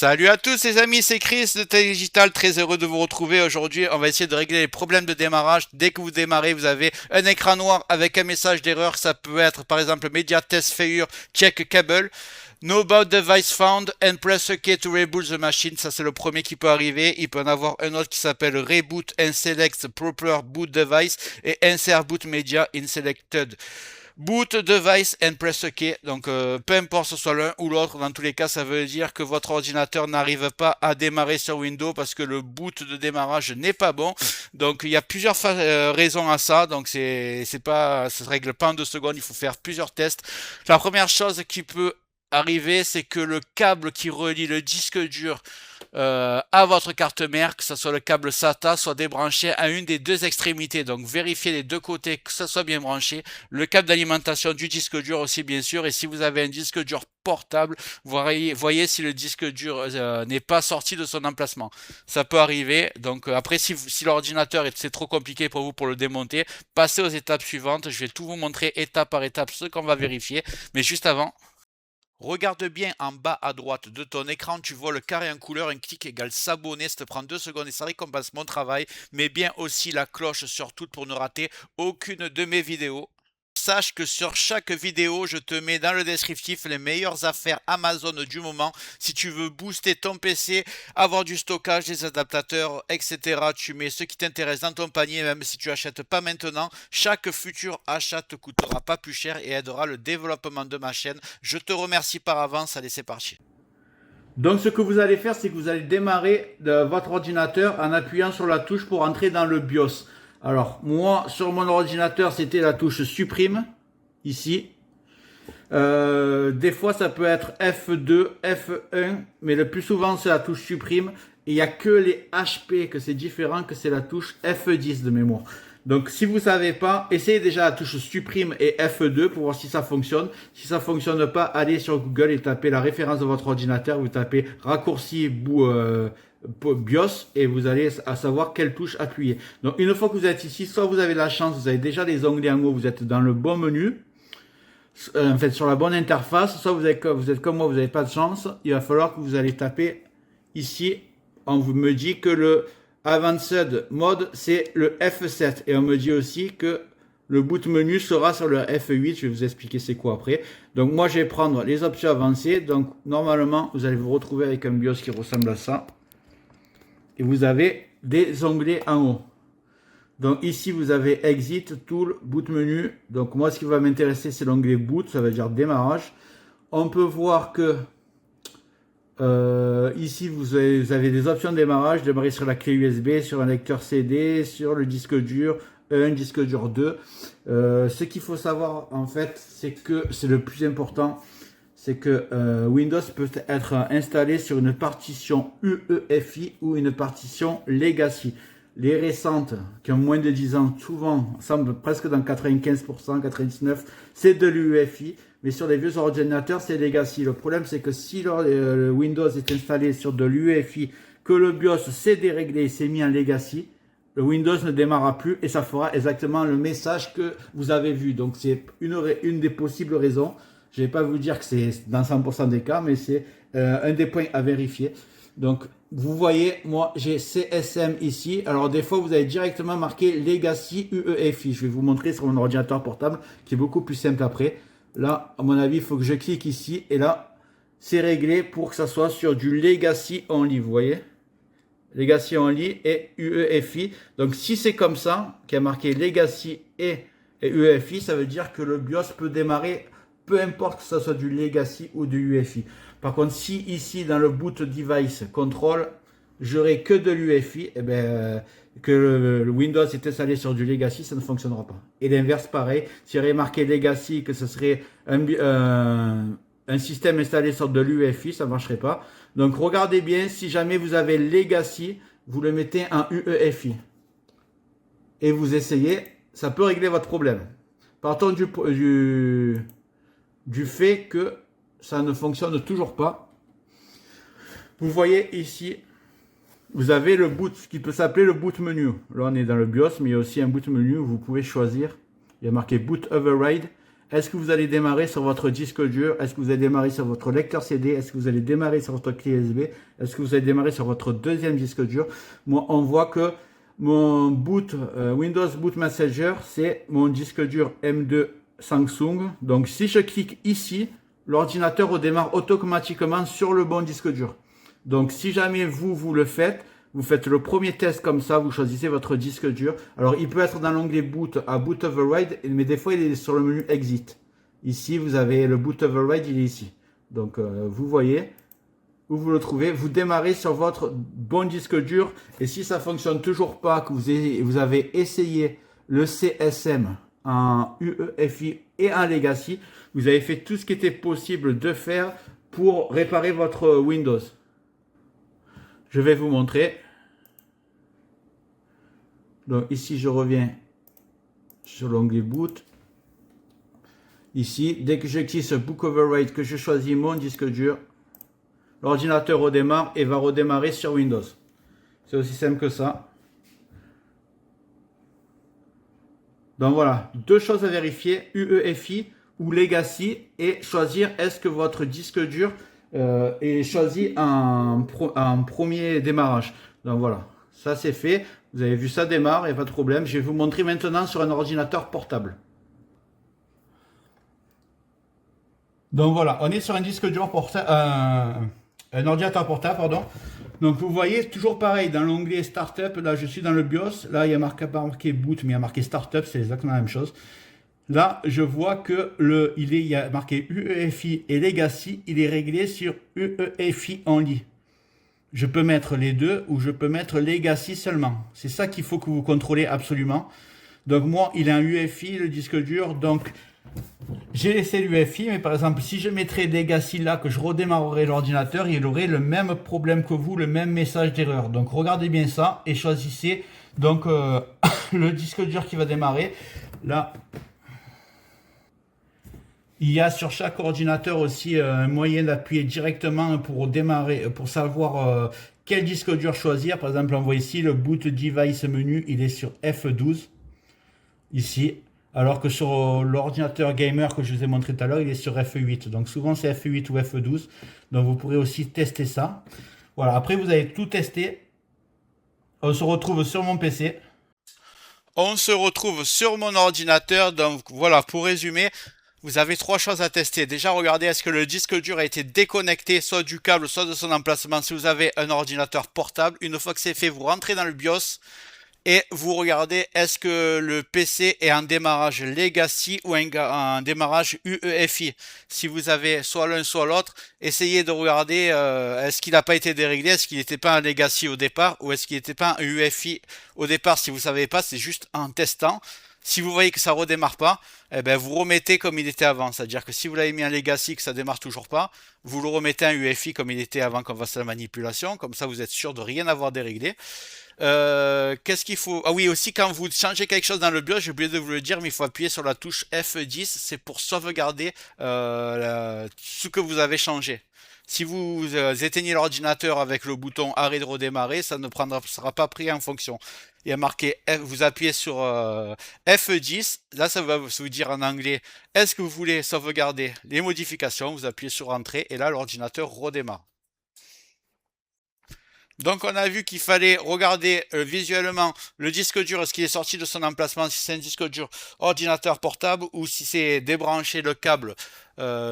Salut à tous les amis, c'est Chris de Tech Digital, très heureux de vous retrouver aujourd'hui. On va essayer de régler les problèmes de démarrage. Dès que vous démarrez, vous avez un écran noir avec un message d'erreur. Ça peut être par exemple Media Test Failure, Check Cable. No about device found and press OK to reboot the machine. Ça c'est le premier qui peut arriver. Il peut en avoir un autre qui s'appelle Reboot and Select Proper Boot Device et Insert Boot Media in Selected. Boot device and press OK. Donc peu importe ce soit l'un ou l'autre, dans tous les cas ça veut dire que votre ordinateur n'arrive pas à démarrer sur Windows parce que le boot de démarrage n'est pas bon. Donc il y a plusieurs raisons à ça. Donc c'est pas, ça se règle pas en 2 secondes. Il faut faire plusieurs tests. La première chose qui peut arriver, c'est que le câble qui relie le disque dur à votre carte mère, que ce soit le câble SATA, soit débranché à une des deux extrémités. Donc vérifiez les deux côtés que ça soit bien branché. Le câble d'alimentation du disque dur aussi bien sûr. Et si vous avez un disque dur portable, voyez si le disque dur n'est pas sorti de son emplacement. Ça peut arriver. Donc après si l'ordinateur c'est trop compliqué pour vous pour le démonter, passez aux étapes suivantes. Je vais tout vous montrer étape par étape ce qu'on va vérifier. Mais juste avant, regarde bien en bas à droite de ton écran, tu vois le carré en couleur, un clic égale s'abonner, ça te prend 2 secondes et ça récompense mon travail, mais bien aussi la cloche sur toute pour ne rater aucune de mes vidéos. Sache que sur chaque vidéo, je te mets dans le descriptif les meilleures affaires Amazon du moment. Si tu veux booster ton PC, avoir du stockage, des adaptateurs, etc., tu mets ce qui t'intéresse dans ton panier, même si tu achètes pas maintenant. Chaque futur achat te coûtera pas plus cher et aidera le développement de ma chaîne. Je te remercie par avance. Allez, c'est parti. Donc ce que vous allez faire, c'est que vous allez démarrer votre ordinateur en appuyant sur la touche pour entrer dans le BIOS. Alors moi, sur mon ordinateur, c'était la touche supprime, ici. Des fois, ça peut être F2, F1, mais le plus souvent, c'est la touche supprime. Et il n'y a que les HP que c'est différent, que c'est la touche F10 de mémoire. Donc si vous ne savez pas, essayez déjà la touche supprime et F2 pour voir si ça fonctionne. Si ça ne fonctionne pas, allez sur Google et tapez la référence de votre ordinateur. Vous tapez raccourci BIOS et vous allez à savoir quelle touche appuyer. Donc une fois que vous êtes ici, soit vous avez la chance, vous avez déjà les onglets en haut, vous êtes dans le bon menu. En fait, sur la bonne interface, soit vous êtes comme moi, vous n'avez pas de chance, il va falloir que vous allez taper ici. On me dit que le Advanced Mode, c'est le F7. Et on me dit aussi que le boot menu sera sur le F8. Je vais vous expliquer c'est quoi après. Donc moi, je vais prendre les options avancées. Donc normalement, vous allez vous retrouver avec un BIOS qui ressemble à ça. Et vous avez des onglets en haut. Donc ici, vous avez Exit, Tool, Boot Menu. Donc moi, ce qui va m'intéresser, c'est l'onglet Boot, ça veut dire démarrage. On peut voir que ici, vous avez des options de démarrage. Démarrer sur la clé USB, sur un lecteur CD, sur le disque dur 1, disque dur 2. Ce qu'il faut savoir, en fait, c'est que c'est le plus important. C'est que Windows peut être installé sur une partition UEFI ou une partition Legacy. Les récentes, qui ont moins de 10 ans, souvent, semblent presque dans 95%, 99%, c'est de l'UEFI. Mais sur les vieux ordinateurs, c'est Legacy. Le problème, c'est que si le Windows est installé sur de l'UEFI, que le BIOS s'est déréglé et s'est mis en Legacy, le Windows ne démarrera plus et ça fera exactement le message que vous avez vu. Donc, c'est une des possibles raisons. Je ne vais pas vous dire que c'est dans 100% des cas, mais c'est un des points à vérifier. Donc, vous voyez, moi, j'ai CSM ici. Alors, des fois, vous avez directement marqué Legacy UEFI. Je vais vous montrer sur mon ordinateur portable, qui est beaucoup plus simple après. Là, à mon avis, il faut que je clique ici. Et là, c'est réglé pour que ça soit sur du Legacy Only. Vous voyez? Legacy Only et UEFI. Donc, si c'est comme ça, qui a marqué Legacy et UEFI, ça veut dire que le BIOS peut démarrer, peu importe que ce soit du Legacy ou du UEFI. Par contre, si ici, dans le Boot Device Control, j'aurai que de l'UEFI, eh ben, que le Windows est installé sur du Legacy, ça ne fonctionnera pas. Et l'inverse, pareil. S'il y aurait marqué Legacy, que ce serait un système installé sur de l'UEFI, ça ne marcherait pas. Donc, regardez bien, si jamais vous avez Legacy, vous le mettez en UEFI. Et vous essayez, ça peut régler votre problème. Partons du fait que ça ne fonctionne toujours pas. Vous voyez ici, vous avez le boot, ce qui peut s'appeler le boot menu. Là, on est dans le BIOS, mais il y a aussi un boot menu où vous pouvez choisir. Il y a marqué Boot Override Est-ce que vous allez démarrer sur votre disque dur? Est-ce que vous allez démarrer sur votre lecteur CD? Est-ce que vous allez démarrer sur votre clé USB? Est-ce que vous allez démarrer sur votre deuxième disque dur? Moi, on voit que mon boot, Windows Boot Messenger, c'est mon disque dur M2 Samsung. Donc, si je clique ici, l'ordinateur redémarre automatiquement sur le bon disque dur. Donc, si jamais vous le faites, vous faites le premier test comme ça, vous choisissez votre disque dur. Alors, il peut être dans l'onglet Boot à Boot Override, mais des fois, il est sur le menu Exit. Ici, vous avez le Boot Override, il est ici. Donc, vous voyez où vous le trouvez. Vous démarrez sur votre bon disque dur. Et si ça ne fonctionne toujours pas, que vous avez essayé le CSM en UEFI et en Legacy, vous avez fait tout ce qui était possible de faire pour réparer votre Windows. Je vais vous montrer. Donc ici, je reviens sur l'onglet Boot. Ici, dès que je clique sur Boot Override, que je choisis mon disque dur, l'ordinateur redémarre et va redémarrer sur Windows. C'est aussi simple que ça. Donc voilà, deux choses à vérifier, UEFI ou Legacy, et choisir est-ce que votre disque dur est choisi en premier démarrage. Donc voilà, ça c'est fait. Vous avez vu, ça démarre et pas de problème. Je vais vous montrer maintenant sur un ordinateur portable. Donc voilà, on est sur un disque dur portable, un ordinateur portable, pardon. Donc vous voyez, toujours pareil, dans l'onglet Startup, là je suis dans le BIOS, là il y a marqué Boot, mais il y a marqué Startup, c'est exactement la même chose. Là, je vois que il y a marqué UEFI et Legacy, il est réglé sur UEFI Only. Je peux mettre les deux ou je peux mettre Legacy seulement. C'est ça qu'il faut que vous contrôlez absolument. Donc moi, il est en UEFI, le disque dur, donc j'ai laissé l'UEFI, mais par exemple, si je mettrais Legacy là, que je redémarrerais l'ordinateur, il aurait le même problème que vous, le même message d'erreur. Donc regardez bien ça et choisissez donc le disque dur qui va démarrer. Là, il y a sur chaque ordinateur aussi un moyen d'appuyer directement pour démarrer, pour savoir quel disque dur choisir. Par exemple, on voit ici le Boot Device menu, il est sur F12, ici. Alors que sur l'ordinateur gamer que je vous ai montré tout à l'heure, il est sur F8. Donc souvent c'est F8 ou F12. Donc vous pourrez aussi tester ça. Voilà, après vous avez tout testé. On se retrouve sur mon PC. On se retrouve sur mon ordinateur. Donc voilà, pour résumer, vous avez trois choses à tester. Déjà, regardez est-ce que le disque dur a été déconnecté, soit du câble, soit de son emplacement. Si vous avez un ordinateur portable, une fois que c'est fait, vous rentrez dans le BIOS et vous regardez est-ce que le PC est en démarrage Legacy ou en démarrage UEFI. Si vous avez soit l'un soit l'autre, essayez de regarder est-ce qu'il n'a pas été déréglé, est-ce qu'il n'était pas en Legacy au départ ou est-ce qu'il n'était pas en UEFI au départ. Si vous ne savez pas, c'est juste en testant. Si vous voyez que ça redémarre pas, eh ben vous remettez comme il était avant. C'est-à-dire que si vous l'avez mis en Legacy que ça démarre toujours pas, vous le remettez en UEFI comme il était avant qu'on fasse la manipulation. Comme ça, vous êtes sûr de rien avoir déréglé. Qu'est-ce qu'il faut? Ah oui, aussi quand vous changez quelque chose dans le BIOS, j'ai oublié de vous le dire, mais il faut appuyer sur la touche F10, c'est pour sauvegarder ce que vous avez changé. Si vous éteignez l'ordinateur avec le bouton arrêt de redémarrer, ça ne sera pas pris en fonction. Il y a marqué F, vous appuyez sur F10, là ça va vous dire en anglais, est-ce que vous voulez sauvegarder les modifications? Vous appuyez sur entrée et là l'ordinateur redémarre. Donc on a vu qu'il fallait regarder visuellement le disque dur, est-ce qu'il est sorti de son emplacement, si c'est un disque dur ordinateur portable ou si c'est débranché le câble,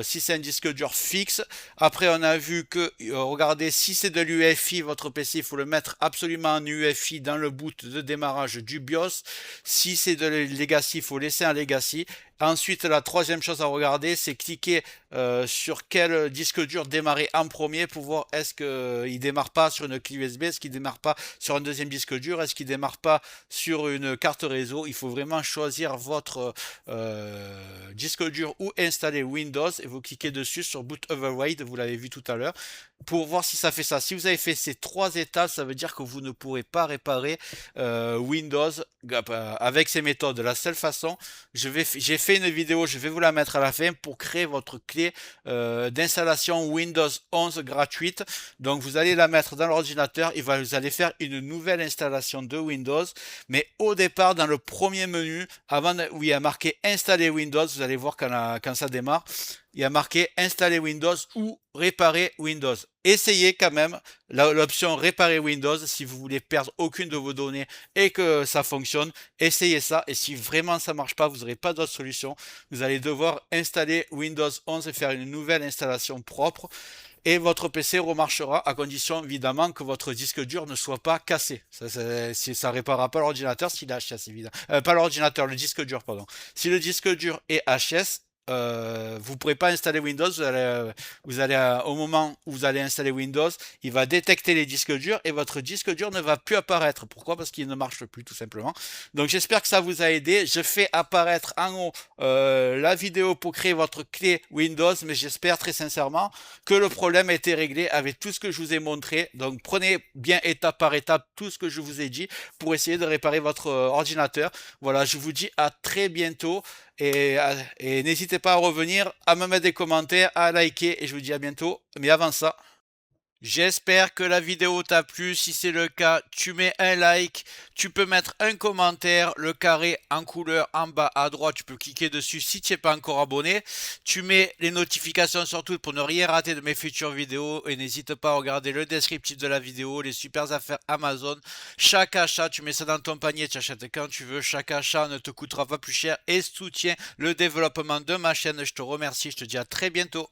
si c'est un disque dur fixe. Après on a vu que, regardez, si c'est de l'UEFI, votre PC, il faut le mettre absolument en UEFI dans le boot de démarrage du BIOS. Si c'est de Legacy, il faut laisser un Legacy. Ensuite, la troisième chose à regarder, c'est cliquer sur quel disque dur démarrer en premier pour voir est-ce qu'il démarre pas sur une clé USB, est-ce qu'il démarre pas sur un deuxième disque dur, est-ce qu'il démarre pas sur une carte réseau. Il faut vraiment choisir votre disque dur ou installer Windows et vous cliquez dessus sur Boot Override, vous l'avez vu tout à l'heure. pour voir si ça fait ça. Si vous avez fait ces trois étapes, ça veut dire que vous ne pourrez pas réparer Windows avec ces méthodes. La seule façon, j'ai fait une vidéo, je vais vous la mettre à la fin pour créer votre clé d'installation Windows 11 gratuite. Donc vous allez la mettre dans l'ordinateur et vous allez faire une nouvelle installation de Windows. Mais au départ, dans le premier menu, où il y a marqué installer Windows, vous allez voir quand ça démarre, il y a marqué installer Windows ou réparer Windows. Essayez quand même l'option réparer Windows si vous voulez perdre aucune de vos données et que ça fonctionne. Essayez ça et si vraiment ça marche pas, vous n'aurez pas d'autre solution. Vous allez devoir installer Windows 11 et faire une nouvelle installation propre. Et votre PC remarchera à condition évidemment que votre disque dur ne soit pas cassé. Ça réparera pas l'ordinateur s'il est HS évidemment. Pas l'ordinateur, le disque dur, pardon. Si le disque dur est HS, vous ne pourrez pas installer Windows. Au moment où vous allez installer Windows, il va détecter les disques durs et votre disque dur ne va plus apparaître. Pourquoi? Parce qu'il ne marche plus tout simplement. Donc j'espère que ça vous a aidé. Je fais apparaître en haut la vidéo pour créer votre clé Windows, mais j'espère très sincèrement que le problème a été réglé avec tout ce que je vous ai montré. Donc prenez bien étape par étape tout ce que je vous ai dit pour essayer de réparer votre ordinateur. Voilà, je vous dis à très bientôt. Et n'hésitez pas à revenir, à me mettre des commentaires, à liker et je vous dis à bientôt. Mais avant ça, j'espère que la vidéo t'a plu. Si c'est le cas, tu mets un like, tu peux mettre un commentaire, le carré en couleur en bas à droite, tu peux cliquer dessus si tu n'es pas encore abonné. Tu mets les notifications surtout pour ne rien rater de mes futures vidéos et n'hésite pas à regarder le descriptif de la vidéo, les super affaires Amazon. Chaque achat, tu mets ça dans ton panier, tu achètes quand tu veux. Chaque achat ne te coûtera pas plus cher et soutient le développement de ma chaîne. Je te remercie, je te dis à très bientôt.